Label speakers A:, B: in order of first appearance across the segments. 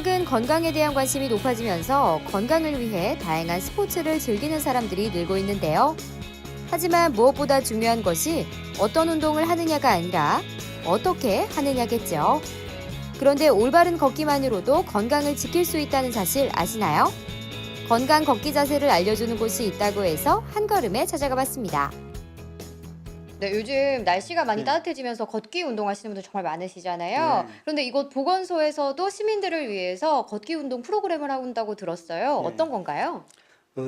A: 최근 건강에 대한 관심이 높아지면서 건강을 위해 다양한 스포츠를 즐기는 사람들이 늘고 있는데요. 하지만 무엇보다 중요한 것이 어떤 운동을 하느냐가 아니라 어떻게 하느냐겠죠. 그런데 올바른 걷기만으로도 건강을 지킬 수 있다는 사실 아시나요? 건강 걷기 자세를 알려주는 곳이 있다고 해서 한 걸음에 찾아가 봤습니다. 네, 요즘 날씨가 많이 따뜻해지면서 걷기 운동하시는 분들 정말 많으시잖아요.
B: 네.
A: 그런데 이곳 보건소에서도 시민들을 위해서 걷기 운동 프로그램을 한다고 들었어요.
B: 네.
A: 어떤 건가요?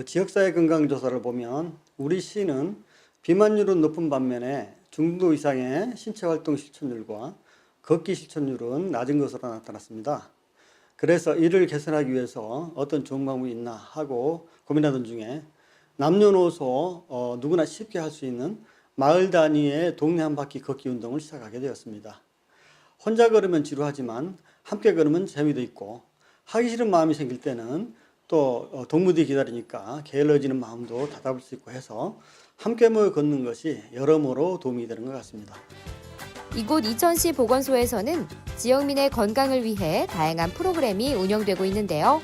B: 지역사회 건강조사를 보면 우리 시는 비만율은 높은 반면에 중도 이상의 신체활동 실천율과 걷기 실천율은 낮은 것으로 나타났습니다. 그래서 이를 개선하기 위해서 어떤 좋은 방법이 있나 하고 고민하던 중에 남녀노소 누구나 쉽게 할 수 있는 마을 단위의 동네 한 바퀴 걷기 운동을 시작하게 되었습니다. 혼자 걸으면 지루하지만 함께 걸으면 재미도 있고 하기 싫은 마음이 생길 때는 또 동무들이 기다리니까 게을러지는 마음도 다잡을 수 있고 해서 함께 모여 걷는 것이 여러모로 도움이 되는 것 같습니다.
A: 이곳 이천시 보건소에서는 지역민의 건강을 위해 다양한 프로그램이 운영되고 있는데요.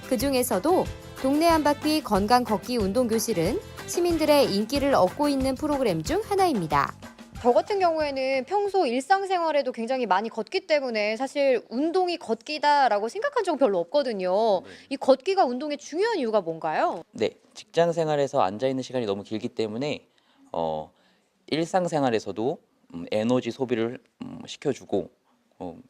A: 그중에서도 동네 한 바퀴 건강 걷기 운동 교실은 시민들의 인기를 얻고 있는 프로그램 중 하나입니다. 저 같은 경우에는 평소 일상생활에도 굉장히 많이 걷기 때문에 사실 운동이 걷기다라고 생각한 적은 별로 없거든요. 이 걷기가 운동의 중요한 이유가 뭔가요?
C: 네, 직장 생활에서 앉아 있는 시간이 너무 길기 때문에 일상생활에서도 에너지 소비를 시켜주고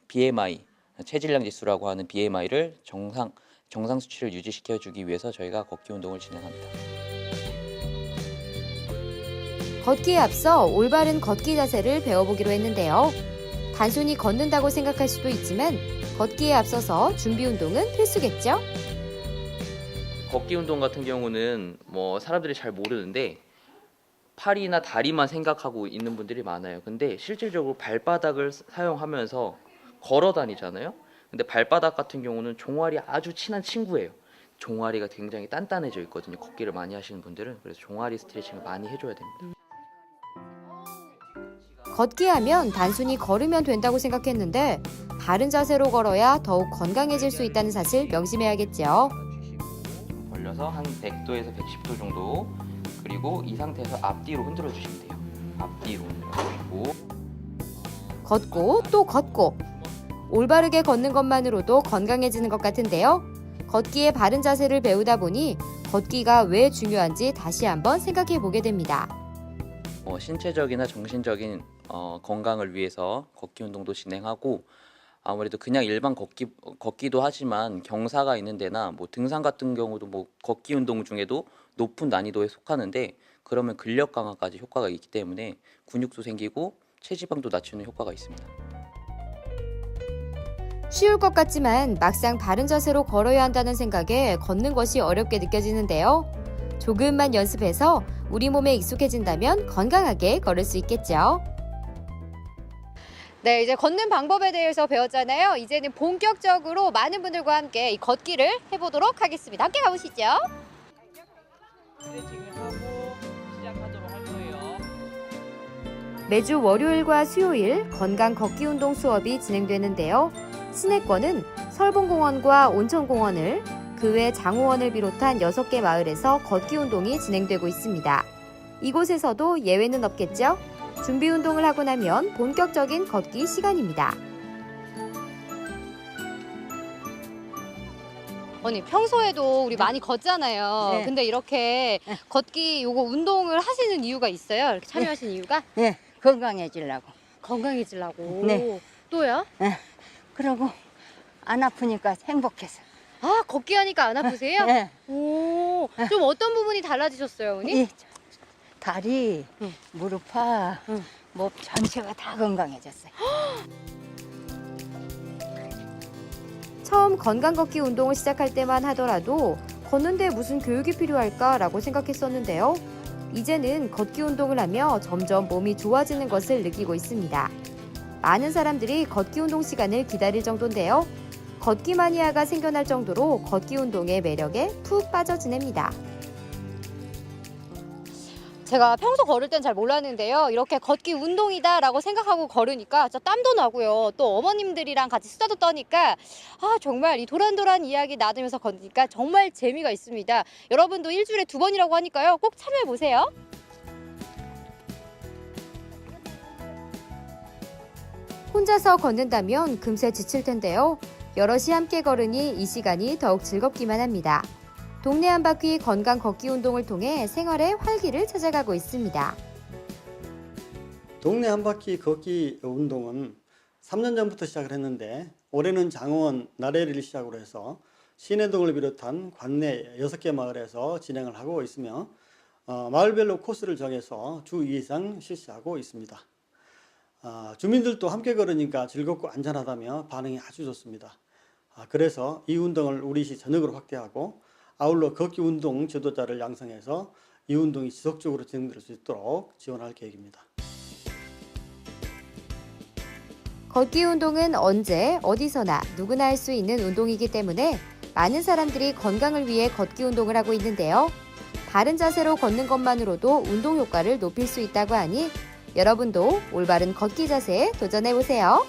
C: BMI, 체질량 지수라고 하는 BMI를 정상 수치를 유지시켜주기 위해서 저희가 걷기 운동을 진행합니다.
A: 걷기에 앞서 올바른 걷기 자세를 배워보기로 했는데요. 단순히 걷는다고 생각할 수도 있지만 걷기에 앞서서 준비 운동은 필수겠죠?
C: 걷기 운동 같은 경우는 사람들이 잘 모르는데 팔이나 다리만 생각하고 있는 분들이 많아요. 근데 실질적으로 발바닥을 사용하면서 걸어 다니잖아요. 근데 발바닥 같은 경우는 종아리 아주 친한 친구예요. 종아리가 굉장히 단단해져 있거든요. 걷기를 많이 하시는 분들은. 그래서 종아리 스트레칭을 많이 해줘야 됩니다.
A: 걷기 하면 단순히 걸으면 된다고 생각했는데 바른 자세로 걸어야 더욱 건강해질 수 있다는 사실 명심해야겠죠.
C: 벌려서 한 100도에서 110도 정도, 그리고 이 상태에서 앞뒤로 흔들어 주시면 돼요. 앞뒤로 흔들어 주시고
A: 걷고 또 걷고 올바르게 걷는 것만으로도 건강해지는 것 같은데요. 걷기의 바른 자세를 배우다 보니 걷기가 왜 중요한지 다시 한번 생각해 보게 됩니다.
C: 신체적이나 정신적인 건강을 위해서 걷기 운동도 진행하고, 아무래도 그냥 일반 걷기도 하지만 경사가 있는 데나 등산 같은 경우도 걷기 운동 중에도 높은 난이도에 속하는데, 그러면 근력 강화까지 효과가 있기 때문에 근육도 생기고 체지방도 낮추는 효과가 있습니다.
A: 쉬울 것 같지만 막상 바른 자세로 걸어야 한다는 생각에 걷는 것이 어렵게 느껴지는데요. 조금만 연습해서 우리 몸에 익숙해진다면 건강하게 걸을 수 있겠죠. 네, 이제 걷는 방법에 대해서 배웠잖아요. 이제는 본격적으로 많은 분들과 함께 이 걷기를 해보도록 하겠습니다. 함께 가보시죠.
C: 스트레칭을 하고 시작하도록 할 거예요.
A: 매주 월요일과 수요일 건강 걷기 운동 수업이 진행되는데요. 시내권은 설봉공원과 온천공원을, 그 외 장호원을 비롯한 6개 마을에서 걷기 운동이 진행되고 있습니다. 이곳에서도 예외는 없겠죠? 준비 운동을 하고 나면 본격적인 걷기 시간입니다. 언니, 평소에도 우리 많이 걷잖아요.
D: 네.
A: 근데 이렇게 걷기 요거 운동을 하시는 이유가 있어요? 이렇게 참여하시는 이유가?
D: 예, 건강해지려고.
A: 건강해지려고.
D: 네.
A: 또요?
D: 예, 그러고 안 아프니까 행복해서.
A: 아, 걷기 하니까 안 아프세요?
D: 예,
A: 오, 좀 어떤 부분이 달라지셨어요, 언니?
D: 이 다리,
A: 응.
D: 무릎파,
A: 응.
D: 목 전체가 다 건강해졌어요.
A: 처음 건강 걷기 운동을 시작할 때만 하더라도 걷는데 무슨 교육이 필요할까라고 생각했었는데요. 이제는 걷기 운동을 하며 점점 몸이 좋아지는 것을 느끼고 있습니다. 많은 사람들이 걷기 운동 시간을 기다릴 정도인데요. 걷기 마니아가 생겨날 정도로 걷기 운동의 매력에 푹 빠져 지냅니다. 제가 평소 걸을 땐 잘 몰랐는데요. 이렇게 걷기 운동이다라고 생각하고 걸으니까 진짜 땀도 나고요. 또 어머님들이랑 같이 수다도 떠니까 정말 이 도란도란 이야기 나누면서 걷니까 정말 재미가 있습니다. 여러분도 일주일에 2번이라고 하니까요. 꼭 참여해 보세요. 혼자서 걷는다면 금세 지칠 텐데요. 여럿이 함께 걸으니 이 시간이 더욱 즐겁기만 합니다. 동네 한 바퀴 건강 걷기 운동을 통해 생활의 활기를 찾아가고 있습니다.
B: 동네 한 바퀴 걷기 운동은 3년 전부터 시작을 했는데 올해는 장원 나래리를 시작으로 해서 신해동을 비롯한 관내 6개 마을에서 진행을 하고 있으며 마을별로 코스를 정해서 주 2 이상 실시하고 있습니다. 주민들도 함께 걸으니까 즐겁고 안전하다며 반응이 아주 좋습니다. 그래서 이 운동을 우리 시 전역으로 확대하고 아울러 걷기 운동 지도자를 양성해서 이 운동이 지속적으로 진행될 수 있도록 지원할 계획입니다.
A: 걷기 운동은 언제 어디서나 누구나 할 수 있는 운동이기 때문에 많은 사람들이 건강을 위해 걷기 운동을 하고 있는데요. 바른 자세로 걷는 것만으로도 운동 효과를 높일 수 있다고 하니 여러분도 올바른 걷기 자세에 도전해 보세요.